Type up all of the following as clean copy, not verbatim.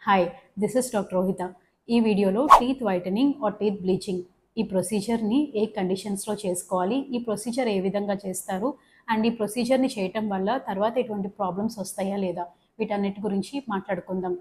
Hi, this is doctor Rohitha. ఈ వీడియోలో teeth whitening or teeth bleaching ఈ ప్రొసీజర్ని ఏ కండిషన్స్లో చేసుకోవాలి, ఈ ప్రొసీజర్ ఏ విధంగా చేస్తారు అండ్ ఈ ప్రొసీజర్ని చేయటం వల్ల తర్వాత ఎటువంటి ప్రాబ్లమ్స్ వస్తాయా లేదా, వీటన్నిటి గురించి మాట్లాడుకుందాం.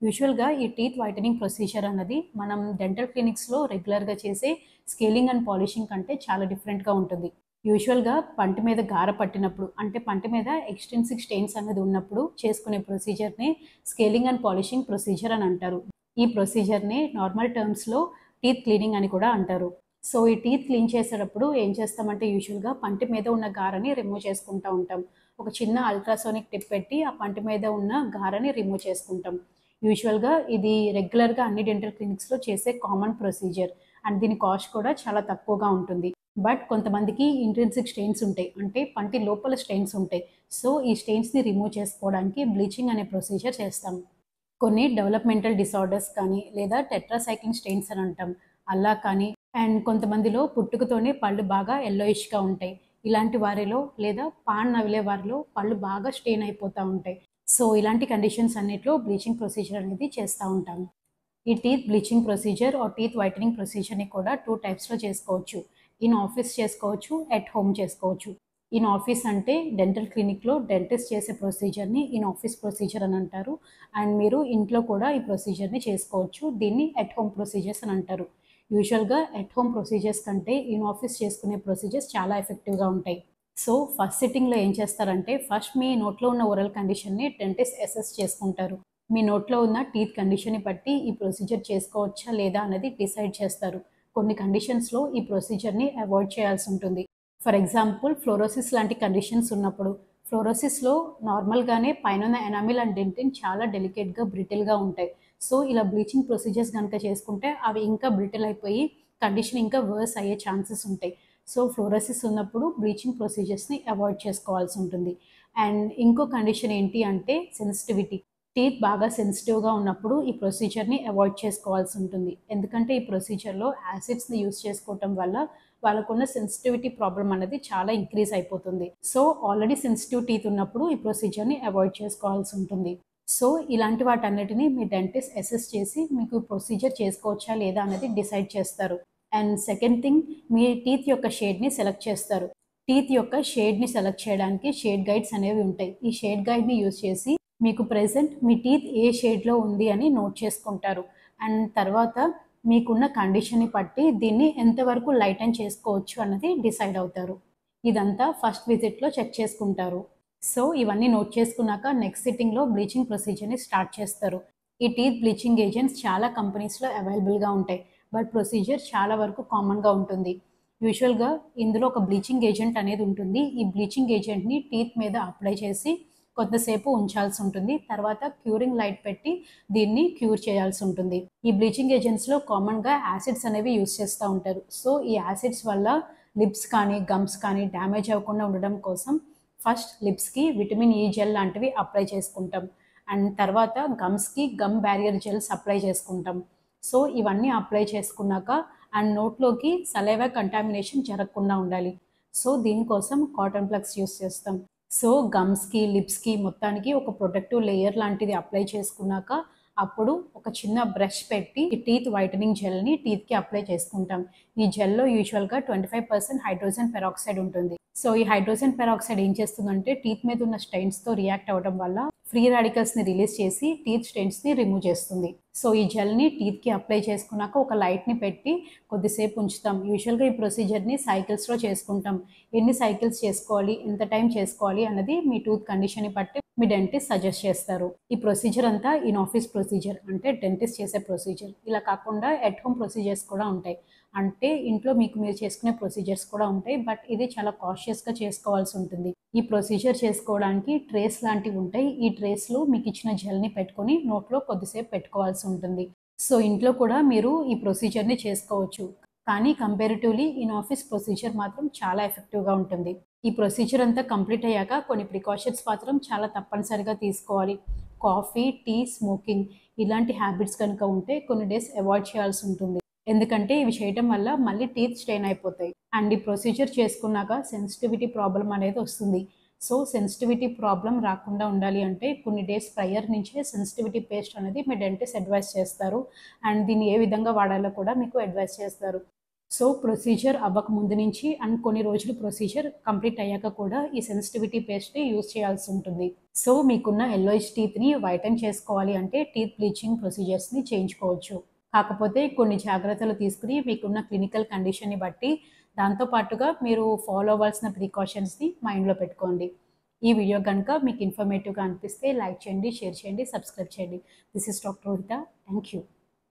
యూజువల్గా ఈ టీత్ వైటనింగ్ ప్రొసీజర్ అన్నది మనం డెంటల్ క్లినిక్స్లో రెగ్యులర్గా చేసే స్కేలింగ్ అండ్ పాలిషింగ్ కంటే చాలా డిఫరెంట్గా ఉంటుంది. యూజువల్గా పంటి మీద గార పట్టినప్పుడు, అంటే పంటి మీద ఎక్స్టెన్సివ్ స్టెయిన్స్ అనేది ఉన్నప్పుడు చేసుకునే ప్రొసీజర్ని స్కేలింగ్ అండ్ పాలిషింగ్ ప్రొసీజర్ అని అంటారు. ఈ ప్రొసీజర్ని నార్మల్ టర్మ్స్లో టీత్ క్లీనింగ్ అని కూడా అంటారు. సో ఈ టీత్ క్లీన్ చేసేటప్పుడు ఏం చేస్తామంటే యూజువల్గా పంటి మీద ఉన్న గారని రిమూవ్ చేసుకుంటూ ఉంటాం. ఒక చిన్న అల్ట్రాసోనిక్ టిప్ పెట్టి ఆ పంటి మీద ఉన్న గారని రిమూవ్ చేసుకుంటాం. యూజువల్గా ఇది రెగ్యులర్గా అన్ని డెంటల్ క్లినిక్స్లో చేసే కామన్ ప్రొసీజర్ అండ్ దీని కాస్ట్ కూడా చాలా తక్కువగా ఉంటుంది. బట్ కొంతమందికి ఇంట్రిన్సిక్ స్టెయిన్స్ ఉంటాయి, అంటే పంటి లోపల స్టెయిన్స్ ఉంటాయి. సో ఈ స్టెయిన్స్ని రిమూవ్ చేసుకోవడానికి బ్లీచింగ్ అనే ప్రొసీజర్ చేస్తాం. కొన్ని డెవలప్మెంటల్ డిసార్డర్స్ కానీ లేదా టెట్రాసైక్లిన్ స్టెయిన్స్ అని అంటాం అలా కానీ, అండ్ కొంతమందిలో పుట్టుకతోనే పళ్ళు బాగా ఎల్లోయిష్గా ఉంటాయి. ఇలాంటి వారిలో లేదా పాన్ నవిలే వారిలో పళ్ళు బాగా స్టెయిన్ అయిపోతూ ఉంటాయి. సో ఇలాంటి కండిషన్స్ అన్నిట్లో బ్లీచింగ్ ప్రొసీజర్ అనేది చేస్తూ ఉంటాం. ఈ teeth bleaching procedure or teeth whitening ప్రొసీజర్ని కూడా 2 టైప్స్లో చేసుకోవచ్చు. ఇన్ ఆఫీస్ చేసుకోవచ్చు, ఎట్ హోమ్ చేసుకోవచ్చు. ఇన్ ఆఫీస్ అంటే డెంటల్ క్లినిక్లో డెంటిస్ట్ చేసే ప్రొసీజర్ని ఇన్ ఆఫీస్ ప్రొసీజర్ అని అంటారు. అండ్ మీరు ఇంట్లో కూడా ఈ ప్రొసీజర్ని చేసుకోవచ్చు. దీన్ని ఎట్ హోమ్ ప్రొసీజర్స్ అని అంటారు. యూజువల్గా ఎట్ హోమ్ ప్రొసీజర్స్ కంటే ఇన్ ఆఫీస్ చేసుకునే ప్రొసీజర్స్ చాలా ఎఫెక్టివ్గా ఉంటాయి. సో ఫస్ట్ సిట్టింగ్లో ఏం చేస్తారంటే, ఫస్ట్ మీ నోట్లో ఉన్న ఓరల్ కండిషన్ని డెంటిస్ట్ అసెస్ చేసుకుంటారు. మీ నోట్లో ఉన్న టీత్ కండిషన్ని బట్టి ఈ ప్రొసీజర్ చేసుకోవచ్చా లేదా అనేది డిసైడ్ చేస్తారు. కొన్ని కండిషన్స్లో ఈ ప్రొసీజర్ని అవాయిడ్ చేయాల్సి ఉంటుంది. ఫర్ ఎగ్జాంపుల్ ఫ్లోరోసిస్ లాంటి కండిషన్స్ ఉన్నప్పుడు, ఫ్లోరోసిస్లో నార్మల్గానే పైన ఎనామిల్ అండ్ డెంటిన్ చాలా డెలికేట్గా బ్రిటిల్గా ఉంటాయి. సో ఇలా బ్లీచింగ్ ప్రొసీజర్స్ కనుక చేసుకుంటే అవి ఇంకా బ్రిటిల్ అయిపోయి కండిషన్ ఇంకా వర్స్ అయ్యే ఛాన్సెస్ ఉంటాయి. సో ఫ్లోరోసిస్ ఉన్నప్పుడు బ్లీచింగ్ ప్రొసీజర్స్ని అవాయిడ్ చేసుకోవాల్సి ఉంటుంది. అండ్ ఇంకో కండిషన్ ఏంటి అంటే సెన్సిటివిటీ. టీత్ బాగా సెన్సిటివ్గా ఉన్నప్పుడు ఈ ప్రొసీజర్ని అవాయిడ్ చేసుకోవాల్సి ఉంటుంది. ఎందుకంటే ఈ ప్రొసీజర్లో యాసిడ్స్ని యూస్ చేసుకోవటం వల్ల వాళ్ళకున్న సెన్సిటివిటీ ప్రాబ్లం అనేది చాలా ఇంక్రీజ్ అయిపోతుంది. సో ఆల్రెడీ సెన్సిటివ్ టీత్ ఉన్నప్పుడు ఈ ప్రొసీజర్ని అవాయిడ్ చేసుకోవాల్సి ఉంటుంది. సో ఇలాంటి వాటన్నిటిని మీ డెంటిస్ట్ అసెస్ చేసి మీకు ప్రొసీజర్ చేసుకోవచ్చా లేదా అనేది డిసైడ్ చేస్తారు. And second thing, me teeth యొక్క షేడ్ని సెలెక్ట్ చేస్తారు. టీత్ యొక్క షేడ్ని సెలెక్ట్ చేయడానికి షేడ్ గైడ్స్ అనేవి ఉంటాయి. ఈ షేడ్ గైడ్ని యూజ్ చేసి మీకు ప్రెజెంట్ మీ టీత్ ఏ షేడ్లో ఉంది అని నోట్ చేసుకుంటారు. అండ్ తర్వాత మీకున్న కండిషన్ని బట్టి దీన్ని ఎంతవరకు లైటన్ చేసుకోవచ్చు అన్నది డిసైడ్ అవుతారు. ఇదంతా ఫస్ట్ విజిట్లో చెక్ చేసుకుంటారు. సో ఇవన్నీ నోట్ చేసుకున్నాక నెక్స్ట్ సిట్టింగ్లో బ్లీచింగ్ ప్రొసీజర్ని స్టార్ట్ చేస్తారు. ఈ టీత్ బ్లీచింగ్ ఏజెంట్స్ చాలా కంపెనీస్లో అవైలబుల్గా ఉంటాయి, బట్ ప్రొసీజర్ చాలా వరకు కామన్గా ఉంటుంది. యూజువల్గా ఇందులో ఒక బ్లీచింగ్ ఏజెంట్ అనేది ఉంటుంది. ఈ బ్లీచింగ్ ఏజెంట్ని టీత్ మీద అప్లై చేసి కొంతసేపు ఉంచాల్సి ఉంటుంది. తర్వాత క్యూరింగ్ లైట్ పెట్టి దీన్ని క్యూర్ చేయాల్సి ఉంటుంది. ఈ బ్లీచింగ్ ఏజెంట్స్లో కామన్గా యాసిడ్స్ అనేవి యూస్ చేస్తూ ఉంటారు. సో ఈ యాసిడ్స్ వల్ల లిప్స్ కానీ గమ్స్ కానీ డ్యామేజ్ అవ్వకుండా ఉండడం కోసం ఫస్ట్ లిప్స్కి విటమిన్ ఈ జెల్ లాంటివి అప్లై చేసుకుంటాం. అండ్ తర్వాత గమ్స్కి గమ్ బ్యారియర్ జెల్స్ అప్లై చేసుకుంటాం. సో ఇవన్నీ అప్లై చేసుకున్నాక అండ్ నోట్లోకి సలైవా కంటామినేషన్ జరగకుండా ఉండాలి. సో దీనికోసం కాటన్ ప్లగ్స్ యూస్ చేస్తాం. సో గమ్స్కి లిప్స్కి మొత్తానికి ఒక ప్రొటెక్టివ్ లేయర్ లాంటిది అప్లై చేసుకున్నాక అప్పుడు ఒక చిన్న బ్రష్ పెట్టి ఈ టీత్ వైటనింగ్ జెల్ని టీత్కి అప్లై చేసుకుంటాం. ఈ జెల్లో యూజువల్గా 25% హైడ్రోజన్ పెరాక్సైడ్ ఉంటుంది. సో ఈ హైడ్రోజన్ పెరాక్సైడ్ ఏం చేస్తుందంటే టీత్ మీద ఉన్న స్టెయిన్స్తో రియాక్ట్ అవ్వడం వల్ల ఫ్రీ రాడికల్స్ని రిలీజ్ చేసి టీత్ స్టెయిన్స్ని రిమూవ్ చేస్తుంది. సో ఈ జెల్ని టీత్కి అప్లై చేసుకున్నాక ఒక లైట్ని పెట్టి కొద్దిసేపు ఉంచుతాం. యూజువల్గా ఈ ప్రొసీజర్ని సైకిల్స్లో చేసుకుంటాం. ఎన్ని సైకిల్స్ చేసుకోవాలి, ఎంత టైం చేసుకోవాలి అన్నది మీ టూత్ కండిషన్ని బట్టి మీ డెంటిస్ట్ సజెస్ట్ చేస్తారు. ఈ ప్రొసీజర్ అంతా ఇన్ ఆఫీస్ ప్రొసీజర్, అంటే డెంటిస్ట్ చేసే ప్రొసీజర్. ఇలా కాకుండా ఎట్ హోమ్ ప్రొసీజర్స్ కూడా ఉంటాయి, అంటే ఇంట్లో మీరు చేసుకునే ప్రొసీజర్స్ కూడా ఉంటాయి. బట్ ఇది చాలా కాషియస్గా చేసుకోవాల్సి ఉంటుంది. ఈ ప్రొసీజర్ చేసుకోవడానికి ట్రేస్ లాంటివి ఉంటాయి. ఈ ట్రేస్లో మీకు ఇచ్చిన జెల్ని పెట్టుకొని నోట్లో కొద్దిసేపు పెట్టుకోవాల్సి ఉంటుంది. సో ఇంట్లో కూడా మీరు ఈ ప్రొసీజర్ని చేసుకోవచ్చు, కానీ కంపారిటివ్లీ ఇన్ ఆఫీస్ ప్రొసీజర్ మాత్రం చాలా ఎఫెక్టివ్గా ఉంటుంది. ఈ ప్రొసీజర్ అంతా కంప్లీట్ అయ్యాక కొన్ని ప్రికాషన్స్ మాత్రం చాలా తప్పనిసరిగా తీసుకోవాలి. కాఫీ, టీ, స్మోకింగ్ ఇలాంటి హ్యాబిట్స్ కనుక ఉంటే కొన్ని డేస్ అవాయిడ్ చేయాల్సి ఉంటుంది. ఎందుకంటే ఇవి చేయటం వల్ల మళ్ళీ టీత్ స్టెయిన్ అయిపోతాయి. అండ్ ఈ ప్రొసీజర్ చేసుకున్నాక సెన్సిటివిటీ ప్రాబ్లం అనేది వస్తుంది. సో సెన్సిటివిటీ ప్రాబ్లం రాకుండా ఉండాలి అంటే కొన్ని డేస్ ప్రయర్ నుంచే సెన్సిటివిటీ పేస్ట్ అనేది మీ డెంటిస్ట్ అడ్వైస్ చేస్తారు అండ్ దీన్ని ఏ విధంగా వాడాలో కూడా మీకు అడ్వైస్ చేస్తారు. సో ప్రొసీజర్ అవ్వక ముందు నుంచి అండ్ కొన్ని రోజులు ప్రొసీజర్ కంప్లీట్ అయ్యాక కూడా ఈ సెన్సిటివిటీ పేస్ట్ని యూజ్ చేయాల్సి ఉంటుంది. సో మీకున్న ఎల్లోయిష్ టీత్ని వైటన్ చేసుకోవాలి అంటే టీత్ బ్లీచింగ్ ప్రొసీజర్స్ని చేయించుకోవచ్చు. కాకపోతే కొన్ని జాగ్రత్తలు తీసుకుని మీకున్న క్లినికల్ కండిషన్ని బట్టి దాంతోపాటుగా మీరు ఫాలో అవ్వాల్సిన ప్రికాషన్స్ని మైండ్లో పెట్టుకోండి. ఈ వీడియో కనుక మీకు ఇన్ఫర్మేటివ్గా అనిపిస్తే లైక్ చేయండి, షేర్ చేయండి, సబ్స్క్రైబ్ చేయండి. This is doctor Rohitha. Thank you.